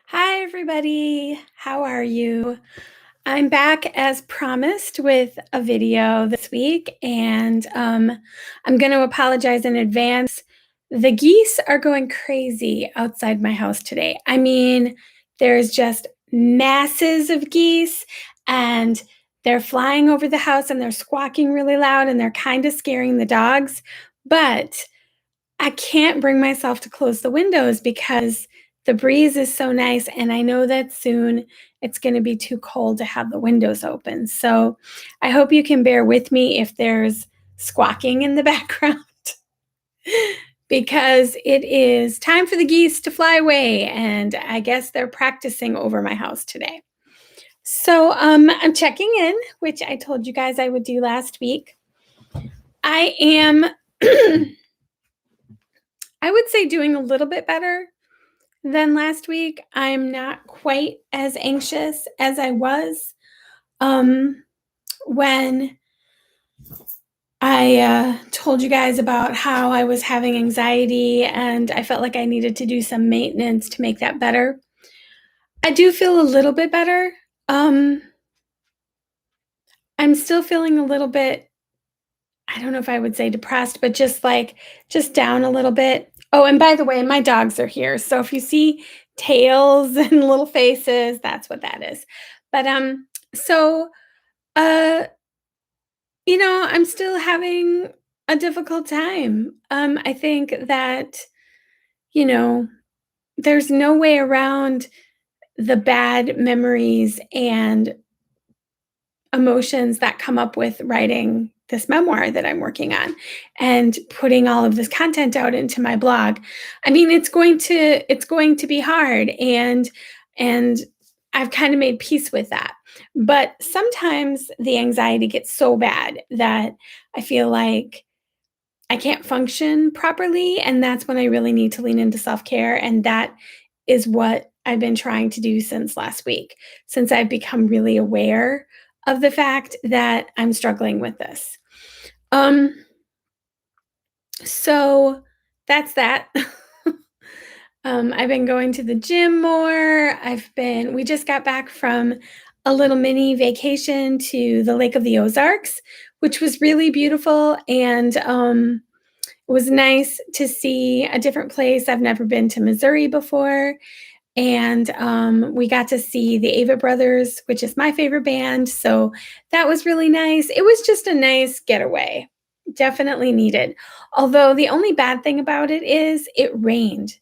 Hi, everybody. How are you? I'm back as promised with a video this week, and I'm going to apologize in advance. The geese are going crazy outside my house today. I mean, there's just masses of geese, and they're flying over the house and they're squawking really loud, and they're kind of scaring the dogs. But I can't bring myself to close the windows because the breeze is so nice, and I know that soon it's going to be too cold to have the windows open. So I hope you can bear with me if there's squawking in the background because it is time for the geese to fly away, and I guess they're practicing over my house today. So I'm checking in, which I told you guys I would do last week. I am I would say doing a little bit better than last week. I'm not quite as anxious as I was when I told you guys about how I was having anxiety and I felt like I needed to do some maintenance to make that better. I do feel a little bit better. I'm still feeling a little bit, I don't know if I would say depressed, but just down a little bit. Oh, and by the way, my dogs are here. So if you see tails and little faces, that's what that is. But so uh I'm still having a difficult time. I think that, you know, there's no way around the bad memories and emotions that come up with writing this memoir that I'm working on and putting all of this content out into my blog. I mean, it's going to be hard, and I've kind of made peace with that. But sometimes the anxiety gets so bad that I feel like I can't function properly, and that's when I really need to lean into self-care, and that is what I've been trying to do since last week, since I've become really aware of the fact that I'm struggling with this. Um, so that's that. I've been going to the gym more. We just got back from a little mini vacation to the Lake of the Ozarks, which was really beautiful. And it was nice to see a different place. I've never been to Missouri before. And we got to see the Ava Brothers, which is my favorite band. So that was really nice. It was just a nice getaway. Definitely needed. Although the only bad thing about it is it rained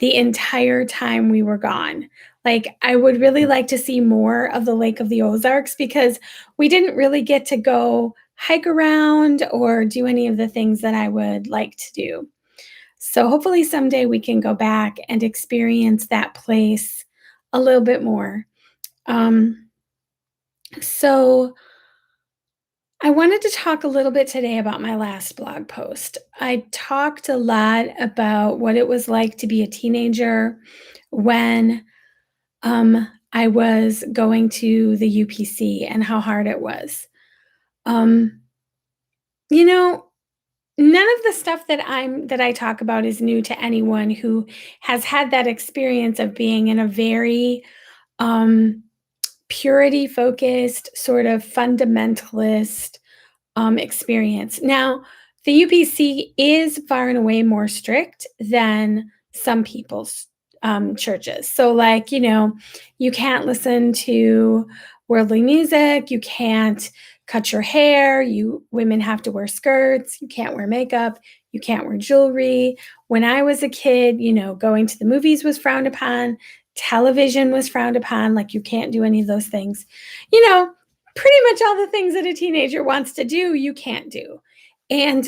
the entire time we were gone. Like, I would really like to see more of the Lake of the Ozarks because we didn't really get to go hike around or do any of the things that I would like to do. So hopefully someday we can go back and experience that place a little bit more. Um, so I wanted to talk a little bit today about my last blog post. I talked a lot about what it was like to be a teenager when I was going to the UPC and how hard it was. Um, you know, None of the stuff that I talk about is new to anyone who has had that experience of being in a very um, purity focused, sort of fundamentalist experience. Now, the UPC is far and away more strict than some people's churches. So, like, you can't listen to worldly music, you can't cut your hair, women have to wear skirts, you can't wear makeup, you can't wear jewelry. When I was a kid, going to the movies was frowned upon, television was frowned upon, like you can't do any of those things. Pretty much all the things that a teenager wants to do, you can't do. And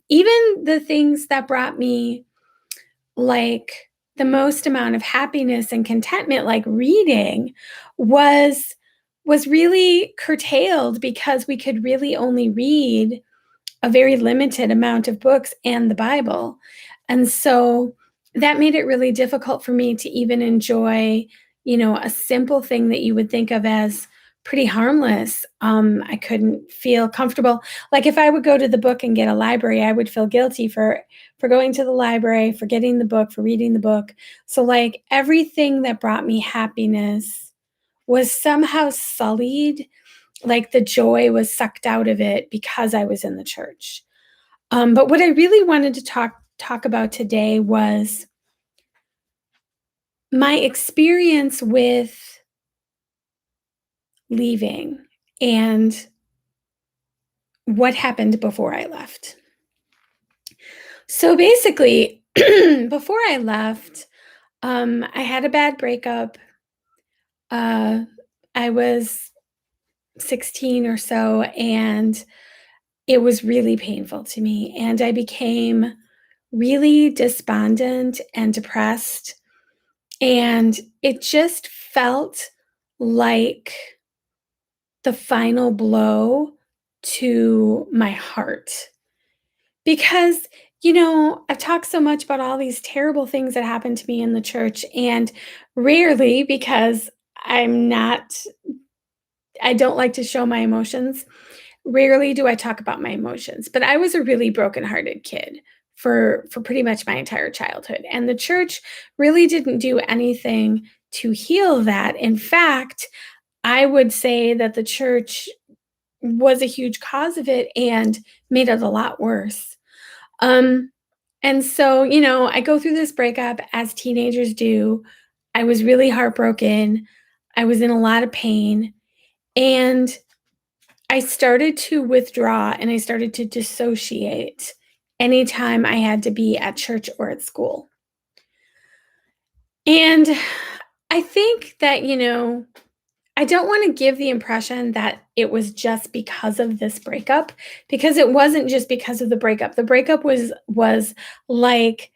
even the things that brought me like the most amount of happiness and contentment, like reading, was really curtailed because we could really only read a very limited amount of books and the Bible. And so that made it really difficult for me to even enjoy, a simple thing that you would think of as pretty harmless. I couldn't feel comfortable. Like if I would go to the book and get a library, I would feel guilty for going to the library, for getting the book, for reading the book. So like everything that brought me happiness was somehow sullied, like the joy was sucked out of it because I was in the church. But what I really wanted to talk about today was my experience with leaving and what happened before I left. So basically, before I left, I had a bad breakup. I was 16 or so, and it was really painful to me. And I became really despondent and depressed. And it just felt like the final blow to my heart. Because, I've talked so much about all these terrible things that happened to me in the church, and rarely, because I'm not, I don't like to show my emotions. Rarely do I talk about my emotions, but I was a really brokenhearted kid for pretty much my entire childhood, and the church really didn't do anything to heal that. In fact, I would say that the church was a huge cause of it and made it a lot worse. Um, and so, I go through this breakup as teenagers do. I was really heartbroken. I was in a lot of pain. And I started to withdraw and I started to dissociate anytime I had to be at church or at school. And I think that, I don't want to give the impression that it was just because of this breakup, because it wasn't just because of the breakup. The breakup was like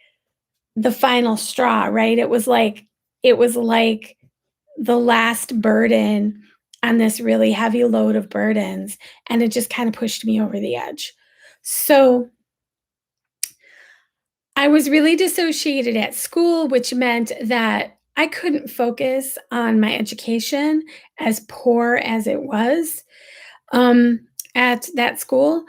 the final straw, right? It was like the last burden on this really heavy load of burdens, and it just kind of pushed me over the edge. So I was really dissociated at school, which meant that I couldn't focus on my education, as poor as it was, um, at that school.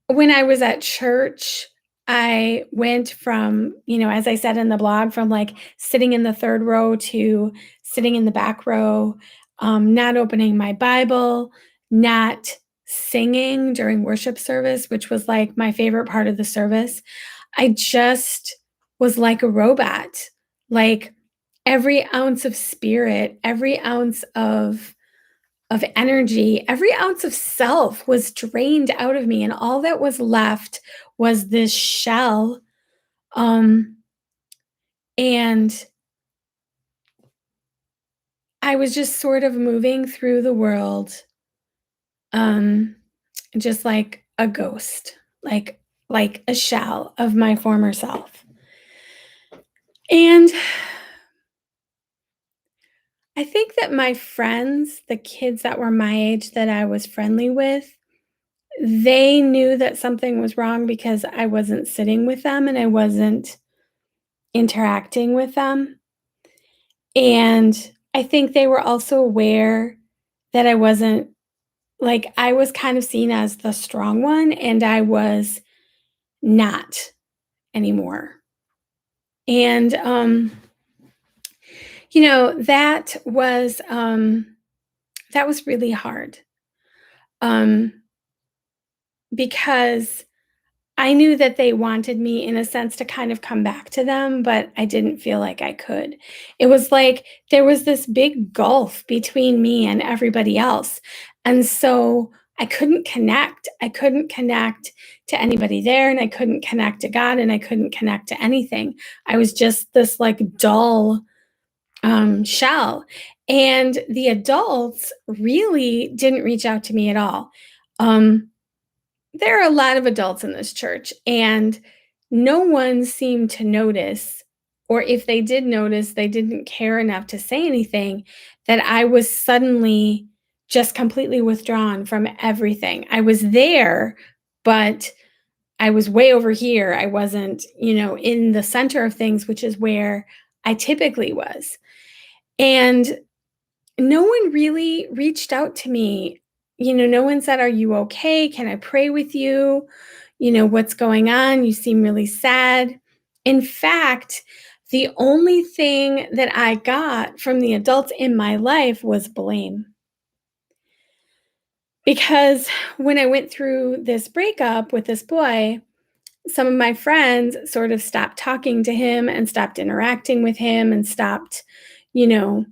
When I was at church, I went from, as I said in the blog, from like sitting in the third row to sitting in the back row, not opening my Bible, not singing during worship service, which was like my favorite part of the service. I just was like a robot. Like every ounce of spirit, every ounce of energy, every ounce of self was drained out of me, and all that was left was this shell. Um, and I was just sort of moving through the world, um, just like a ghost, like a shell of my former self. And I think that my friends, the kids that were my age that I was friendly with, they knew that something was wrong because I wasn't sitting with them and I wasn't interacting with them. And I think they were also aware that I was kind of seen as the strong one, and I was not anymore. And, that was really hard, um, because I knew that they wanted me in a sense to kind of come back to them, but I didn't feel like I could. It was like there was this big gulf between me and everybody else. And so I couldn't connect. I couldn't connect to anybody there, and I couldn't connect to God, and I couldn't connect to anything. I was just this like dull shell. And the adults really didn't reach out to me at all. Um, there are a lot of adults in this church, and no one seemed to notice, or if they did notice, they didn't care enough to say anything, that I was suddenly just completely withdrawn from everything. I was there, but I was way over here. I wasn't, in the center of things, which is where I typically was. And no one really reached out to me. No one said, "Are you okay? Can I pray with you? What's going on? You seem really sad." In fact, the only thing that I got from the adults in my life was blame. Because when I went through this breakup with this boy, some of my friends sort of stopped talking to him and stopped interacting with him and stopped, you know,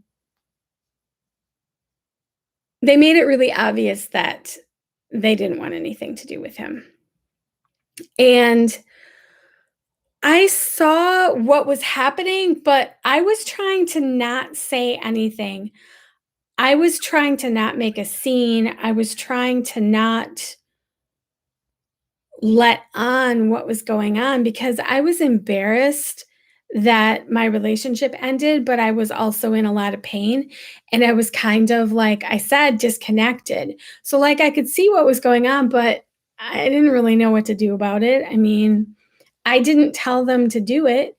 they made it really obvious that they didn't want anything to do with him. And I saw what was happening, but I was trying to not say anything. I was trying to not make a scene. I was trying to not let on what was going on because I was embarrassed that my relationship ended, but I was also in a lot of pain. And I was kind of, like I said, disconnected. So, like, I could see what was going on, but I didn't really know what to do about it. I mean, I didn't tell them to do it.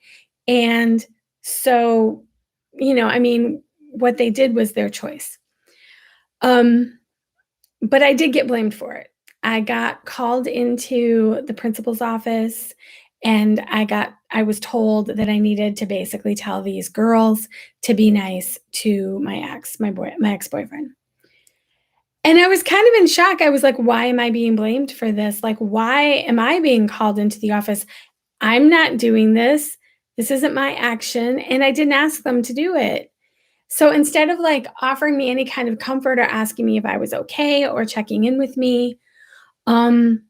And so, I mean, what they did was their choice. Um, but I did get blamed for it. I got called into the principal's office and I was told that I needed to basically tell these girls to be nice to my ex-boyfriend. And I was kind of in shock. I was like, why am I being blamed for this? Like, why am I being called into the office? I'm not doing this. This isn't my action. And I didn't ask them to do it. So instead of like offering me any kind of comfort or asking me if I was okay or checking in with me, um,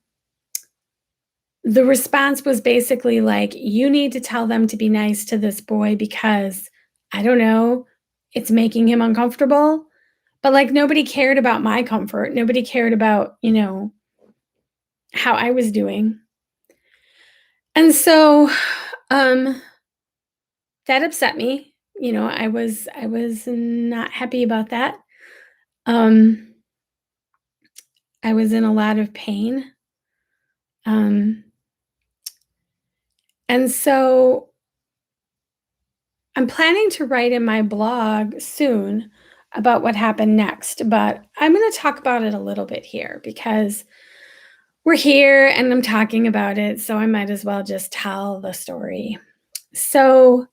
the response was basically like, you need to tell them to be nice to this boy because I don't know, it's making him uncomfortable. But like nobody cared about my comfort. Nobody cared about, how I was doing. And so um that upset me. I was not happy about that. Um I was in a lot of pain. Um and so I'm planning to write in my blog soon about what happened next, but I'm going to talk about it a little bit here because we're here and I'm talking about it, so I might as well just tell the story. So,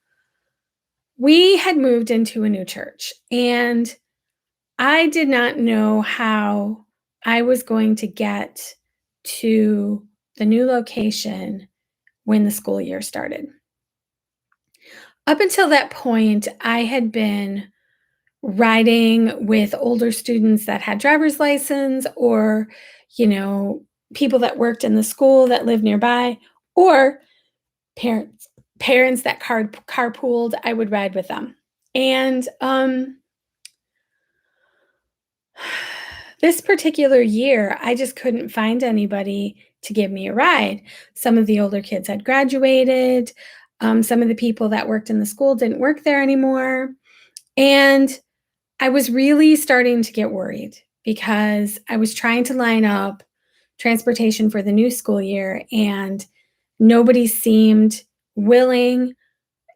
we had moved into a new church, and I did not know how I was going to get to the new location when the school year started. Up until that point, I had been riding with older students that had driver's license or, you know, people that worked in the school that lived nearby or parents that carpooled, I would ride with them. And this particular year, I just couldn't find anybody to give me a ride. Some of the older kids had graduated. Some of the people that worked in the school didn't work there anymore. And I was really starting to get worried because I was trying to line up transportation for the new school year, and nobody seemed willing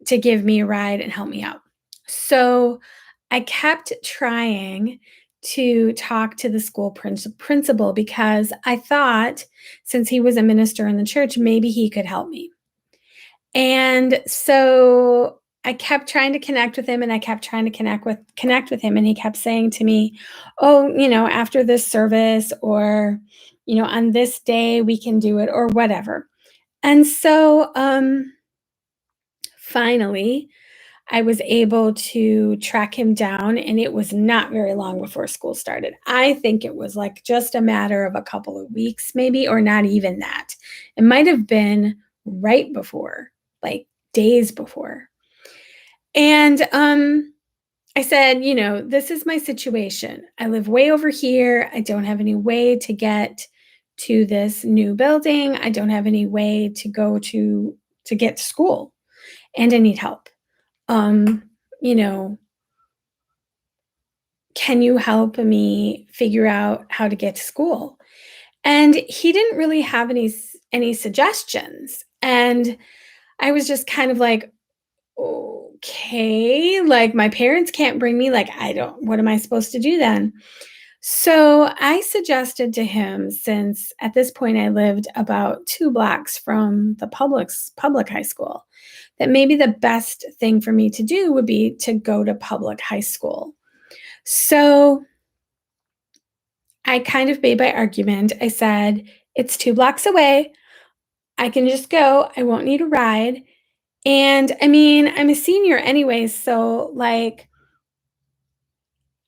to give me a ride and help me out. So I kept trying to talk to the school principal because I thought since he was a minister in the church, maybe he could help me. And so I kept trying to connect with him and I kept trying to connect with him and he kept saying to me, "Oh, after this service or on this day we can do it or whatever." And so finally I was able to track him down and it was not very long before school started. I think it was like just a matter of a couple of weeks maybe or not even that. It might have been right before, like days before. And I said, this is my situation. I live way over here. I don't have any way to get to this new building. I don't have any way to go to get to school and I need help. Um, you know, can you help me figure out how to get to school? And he didn't really have any suggestions. And I was just kind of like, okay, like, my parents can't bring me, like, I don't what am I supposed to do then? So, I suggested to him, since at this point I lived about 2 blocks from the public high school, that maybe the best thing for me to do would be to go to public high school. So, I kind of made my argument. I said, "It's 2 blocks away. I can just go. I won't need a ride." And I mean, I'm a senior anyways, so, like,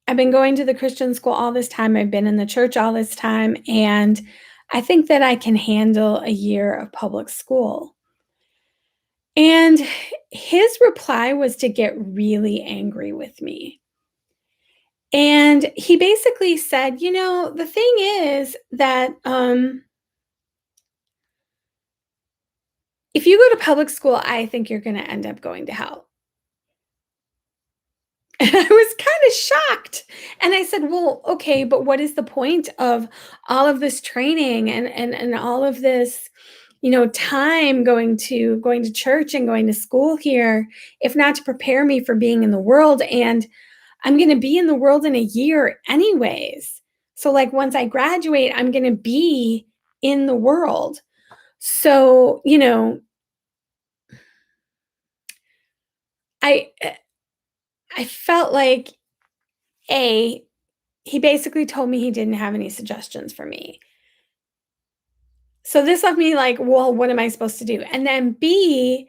I've been going to the Christian school all this time. I've been in the church all this time, and I think that I can handle a year of public school. And his reply was to get really angry with me. And he basically said, the thing is that if you go to public school, I think you're going to end up going to hell." And I was kind of shocked. And I said, "Well, okay, but what is the point of all of this training and all of this, time going to church and going to school here, if not to prepare me for being in the world? And I'm going to be in the world in a year anyways. So like once I graduate, I'm going to be in the world." So, I I felt like, A, he basically told me he didn't have any suggestions for me. So this left me like, well, what am I supposed to do? And then B,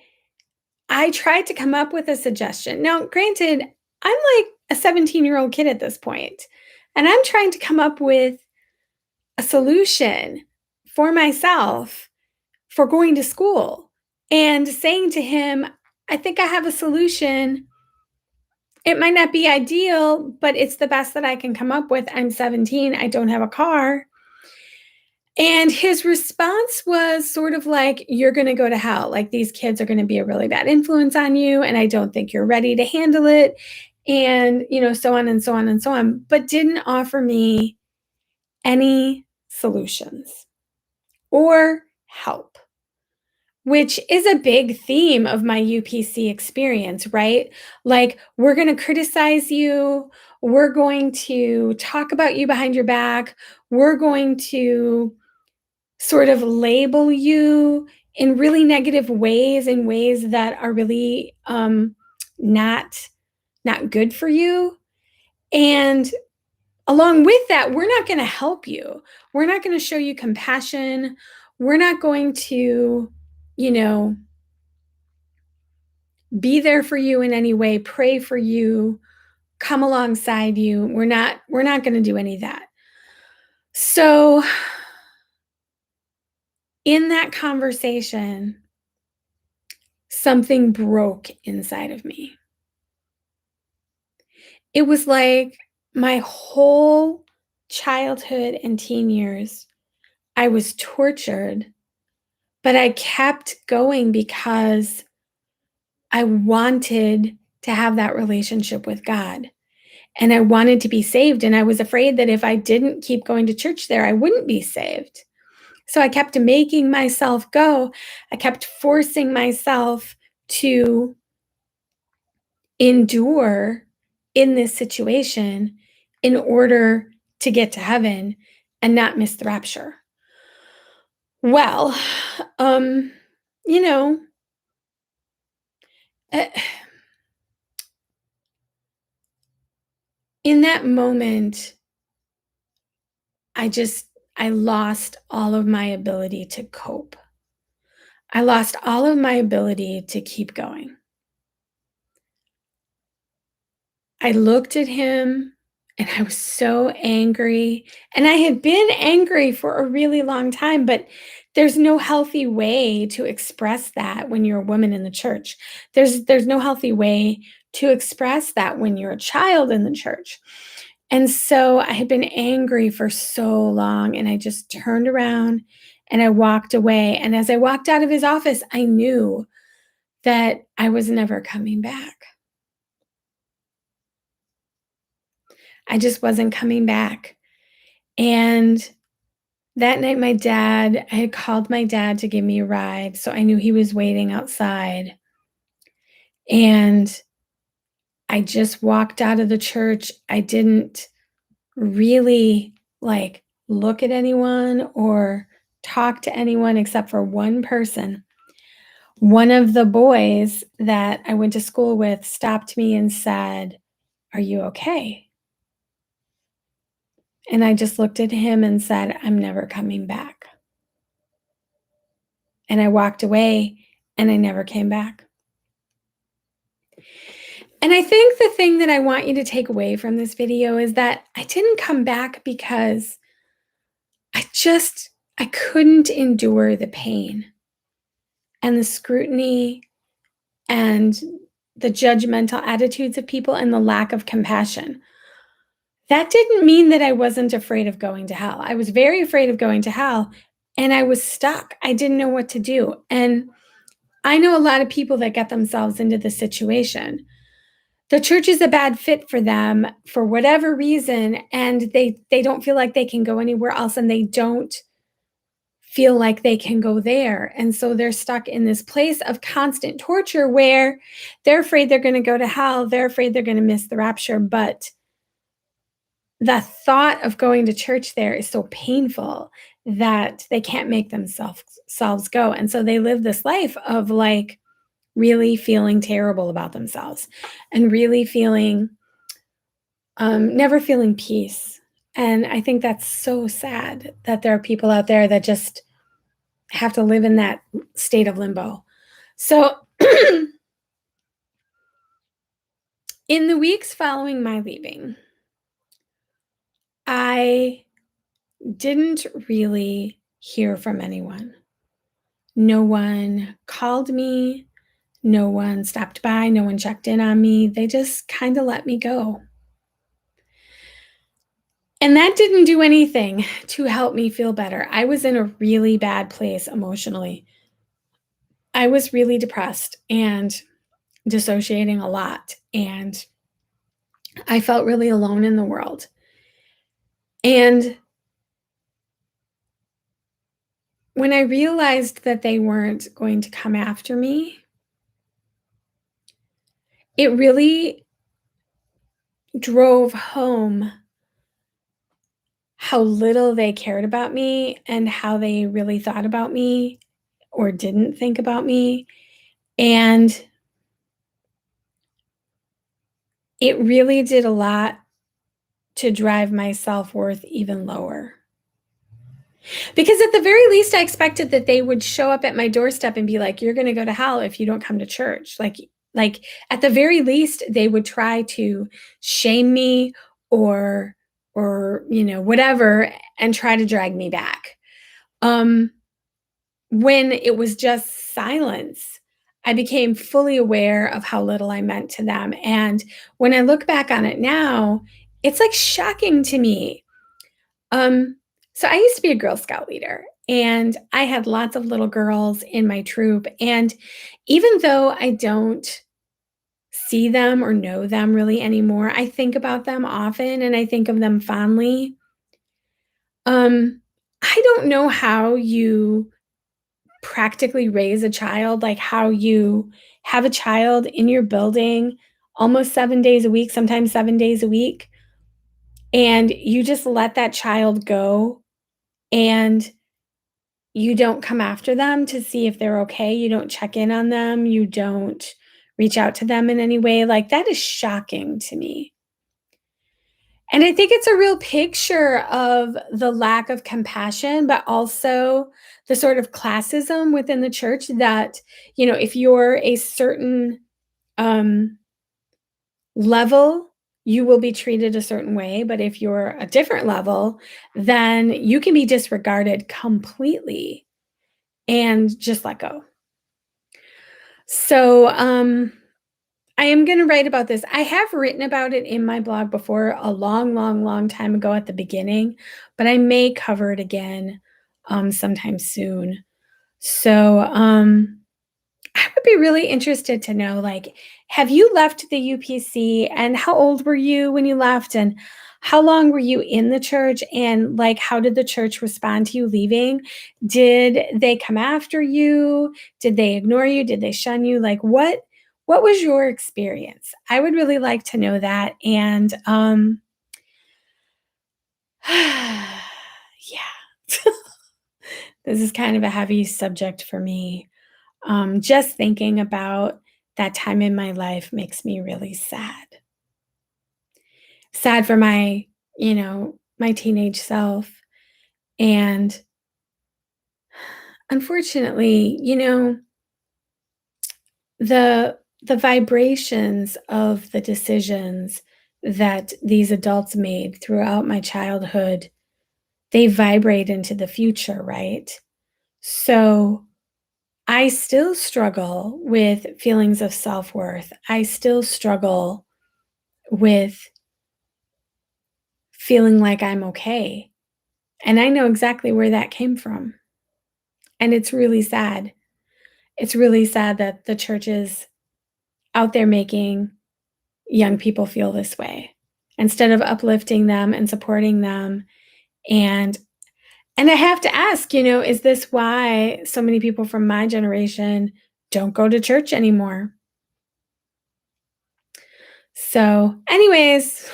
I tried to come up with a suggestion. Now, granted, I'm like a 17-year-old kid at this point, and I'm trying to come up with a solution for myself for going to school and saying to him, "I think I have a solution. It might not be ideal, but it's the best that I can come up with. I'm 17. I don't have a car." And his response was sort of like, "You're going to go to hell. Like, these kids are going to be a really bad influence on you. And I don't think you're ready to handle it." And, so on and so on and so on, but didn't offer me any solutions or help, which is a big theme of my UPC experience, right? Like, we're going to criticize you. We're going to talk about you behind your back. We're going to sort of label you in really negative ways, in ways that are really not not good for you. And along with that, we're not going to help you. We're not going to show you compassion. We're not going to, you know, be there for you in any way, pray for you, come alongside you. We're not going to do any of that. So in that conversation, something broke inside of me. It was like my whole childhood and teen years, I was tortured, but I kept going because I wanted to have that relationship with God, and I wanted to be saved, and I was afraid that if I didn't keep going to church there, I wouldn't be saved. So I kept making myself go. I kept forcing myself to endure in this situation in order to get to heaven and not miss the rapture. Well, um, you know, eh, in that moment, I just I lost all of my ability to cope. I lost all of my ability to keep going. I looked at him and I was so angry. And I had been angry for a really long time, but there's no healthy way to express that when you're a woman in the church. There's no healthy way to express that when you're a child in the church. And so I had been angry for so long, and I just turned around and I walked away. And as I walked out of his office, I knew that I was never coming back. I just wasn't coming back. And that night, I had called my dad to give me a ride. So I knew he was waiting outside. And I just walked out of the church. I didn't really like look at anyone or talk to anyone except for one person. One of the boys that I went to school with stopped me and said, "Are you okay?" And I just looked at him and said, "I'm never coming back." And I walked away and I never came back. And I think the thing that I want you to take away from this video is that I didn't come back because I couldn't endure the pain and the scrutiny and the judgmental attitudes of people and the lack of compassion. That didn't mean that I wasn't afraid of going to hell. I was very afraid of going to hell, and I was stuck. I didn't know what to do. And I know a lot of people that get themselves into this situation. The church is a bad fit for them for whatever reason, and they don't feel like they can go anywhere else, and they don't feel like they can go there. And so they're stuck in this place of constant torture where they're afraid they're going to go to hell. They're afraid they're going to miss the rapture. But the thought of going to church there is so painful that they can't make themselves go. And so they live this life of like really feeling terrible about themselves and really feeling, never feeling peace. And I think that's so sad that there are people out there that just have to live in that state of limbo. So in the weeks following my leaving, I didn't really hear from anyone. No one called me. No one stopped by. No one checked in on me. They just kind of let me go. And that didn't do anything to help me feel better. I was in a really bad place emotionally. I was really depressed and dissociating a lot. And I felt really alone in the world. And when I realized that they weren't going to come after me, it really drove home how little they cared about me and how they really thought about me or didn't think about me. And it really did a lot to drive my self-worth even lower. Because at the very least, I expected that they would show up at my doorstep and be like, "You're going to go to hell if you don't come to church." Like at the very least, they would try to shame me or whatever, and try to drag me back. When it was just silence, I became fully aware of how little I meant to them. And when I look back on it now, it's like shocking to me. Um, so I used to be a Girl Scout leader, and I had lots of little girls in my troop. And even though I don't see them or know them really anymore, I think about them often and I think of them fondly. I don't know how you practically raise a child, like how you have a child in your building almost 7 days a week, sometimes 7 days a week, and you just let that child go and you don't come after them to see if they're okay. You don't check in on them. You don't reach out to them in any way. Like that is shocking to me. And I think it's a real picture of the lack of compassion, but also the sort of classism within the church that, if you're a certain um, level, you will be treated a certain way. But if you're a different level, then you can be disregarded completely and just let go. So, I am going to write about this. I have written about it in my blog before a long, long, long time ago at the beginning, but I may cover it again sometime soon. So I would be really interested to know, like, have you left the UPC and how old were you when you left and how long were you in the church and like how did the church respond to you leaving? Did they come after you? Did they ignore you? Did they shun you? Like What was your experience? I would really like to know that, and, yeah. This is kind of a heavy subject for me. Just thinking about that time in my life makes me really sad. Sad for my teenage self, and unfortunately, the vibrations of the decisions that these adults made throughout my childhood, they vibrate into the future, right? So, I still struggle with feelings of self-worth. I still struggle with feeling like I'm okay, and I know exactly where that came from, and it's really sad. It's really sad that the church is out there making young people feel this way instead of uplifting them and supporting them. And and I have to ask, is this why so many people from my generation don't go to church anymore? So, anyways,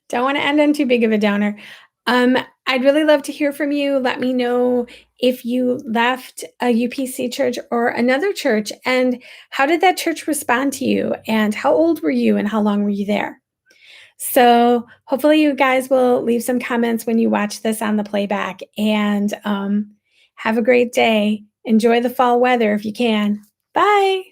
don't want to end on too big of a downer. Um, I'd really love to hear from you. Let me know if you left a UPC church or another church, and how did that church respond to you? And how old were you, and how long were you there? So, hopefully, you guys will leave some comments when you watch this on the playback. And have a great day. Enjoy the fall weather if you can. Bye.